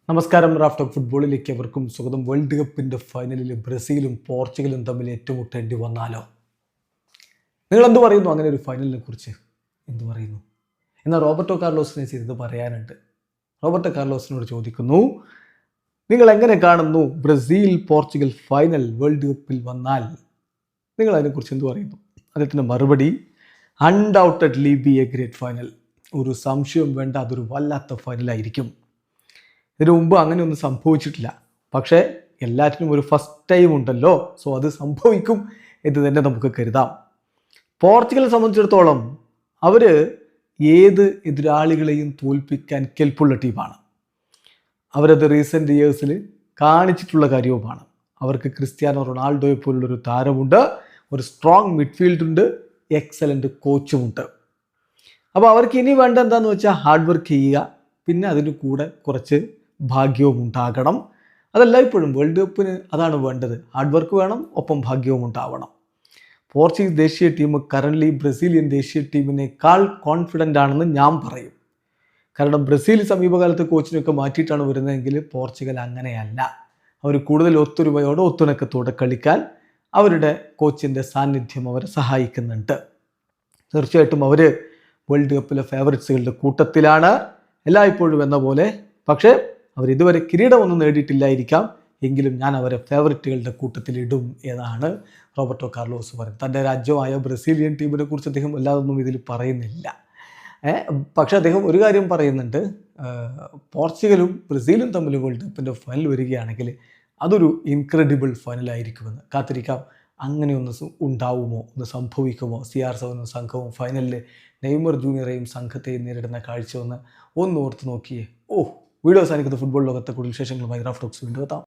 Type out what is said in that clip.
നമസ്കാരം. Raf talk ഫുട്ബോളിലേക്ക് അവർക്കും സ്വാഗതം. വേൾഡ് കപ്പിൻ്റെ ഫൈനലിൽ ബ്രസീലും പോർച്ചുഗലും തമ്മിൽ ഏറ്റുമുട്ടേണ്ടി വന്നാലോ? നിങ്ങൾ എന്ത് പറയുന്നു അങ്ങനെ ഒരു ഫൈനലിനെ കുറിച്ച്? എന്ത് പറയുന്നു? എന്നാൽ റോബർട്ടോ കാർലോസിനെ ചെയ്തത് പറയാനുണ്ട്. റോബർട്ടോ കാർലോസിനോട് ചോദിക്കുന്നു, നിങ്ങൾ എങ്ങനെ കാണുന്നു ബ്രസീൽ പോർച്ചുഗൽ ഫൈനൽ വേൾഡ് കപ്പിൽ വന്നാൽ? നിങ്ങൾ അതിനെക്കുറിച്ച് എന്ത് പറയുന്നു? അദ്ദേഹത്തിൻ്റെ മറുപടി, undoubtedly B A great final. ഒരു സംശയവും വേണ്ട, അതൊരു വല്ലാത്ത ഫൈനലായിരിക്കും. ഇതിനു മുമ്പ് അങ്ങനെയൊന്നും സംഭവിച്ചിട്ടില്ല. പക്ഷേ എല്ലാറ്റിനും ഒരു ഫസ്റ്റ് ടൈം ഉണ്ടല്ലോ, സോ അത് സംഭവിക്കും എന്ന് തന്നെ നമുക്ക് കരുതാം. പോർച്ചുഗലിനെ സംബന്ധിച്ചിടത്തോളം അവർ ഏത് എതിരാളികളെയും തോൽപ്പിക്കാൻ കെൽപ്പുള്ള ടീമാണ്. അവരത് റീസെൻ്റ് ഇയേഴ്സിൽ കാണിച്ചിട്ടുള്ള കാര്യവുമാണ്. അവർക്ക് ക്രിസ്ത്യാനോ റൊണാൾഡോയെ പോലുള്ളൊരു താരമുണ്ട്, ഒരു സ്ട്രോങ് മിഡ്ഫീൽഡുണ്ട്, എക്സലൻ്റ് കോച്ചുമുണ്ട്. അപ്പോൾ അവർക്ക് ഇനി വേണ്ട എന്താണെന്ന് വെച്ചാൽ ഹാർഡ് വർക്ക് ചെയ്യുക, പിന്നെ അതിന് കൂടെ കുറച്ച് ഭാഗ്യവും ഉണ്ടാകണം. അതല്ല ഇപ്പോഴും വേൾഡ് കപ്പിന് അതാണ് വേണ്ടത്. ഹാർഡ് വർക്ക് വേണം, ഒപ്പം ഭാഗ്യവും ഉണ്ടാവണം. പോർച്ചുഗീസ് ദേശീയ ടീം കറൻ്റ്ലി ബ്രസീലിയൻ ദേശീയ ടീമിനേക്കാൾ കോൺഫിഡൻ്റ് ആണെന്ന് ഞാൻ പറയും. കാരണം ബ്രസീൽ സമീപകാലത്ത് കോച്ചിനൊക്കെ മാറ്റിയിട്ടാണ് വരുന്നതെങ്കിൽ പോർച്ചുഗൽ അങ്ങനെയല്ല. അവർ കൂടുതൽ ഒത്തൊരുമയോടെ ഒത്തുണക്കത്തോടെ കളിക്കാൻ അവരുടെ കോച്ചിൻ്റെ സാന്നിധ്യം അവരെ സഹായിക്കുന്നുണ്ട്. തീർച്ചയായിട്ടും അവർ വേൾഡ് കപ്പിലെ ഫേവററ്റ്സുകളുടെ കൂട്ടത്തിലാണ് എല്ലായ്പ്പോഴും എന്ന പോലെ. പക്ഷേ അവരിതുവരെ കിരീടമൊന്നും നേടിയിട്ടില്ലായിരിക്കാം, എങ്കിലും ഞാൻ അവരെ ഫേവററ്റുകളുടെ കൂട്ടത്തിലിടും എന്നാണ് റോബർട്ടോ കാർലോസ് പറയുന്നത്. തൻ്റെ രാജ്യമായ ബ്രസീലിയൻ ടീമിനെ കുറിച്ച് അദ്ദേഹം അല്ലാതൊന്നും ഇതിൽ പറയുന്നില്ല. പക്ഷെ അദ്ദേഹം ഒരു കാര്യം പറയുന്നുണ്ട്, പോർച്ചുഗലും ബ്രസീലും തമ്മിൽ വേൾഡ് കപ്പിൻ്റെ ഫൈനൽ വരികയാണെങ്കിൽ അതൊരു ഇൻക്രെഡിബിൾ ഫൈനലായിരിക്കുമെന്ന്. കാത്തിരിക്കാം. അങ്ങനെയൊന്ന് ഉണ്ടാവുമോ, ഒന്ന് സംഭവിക്കുമോ? CR7 സംഘവും ഫൈനലിൽ നെയ്മർ ജൂനിയറെയും സംഘത്തെയും നേരിടുന്ന കാഴ്ച ഒന്ന് ഓർത്ത് നോക്കിയേ. വീഡിയോ അവസാനിക്കുന്ന ഫുട്ബോൾ ലോകത്തെ കൂടുതൽ വിശേഷങ്ങളുമായി റാഫ് ടോക്സ് വീണ്ടും എത്താം.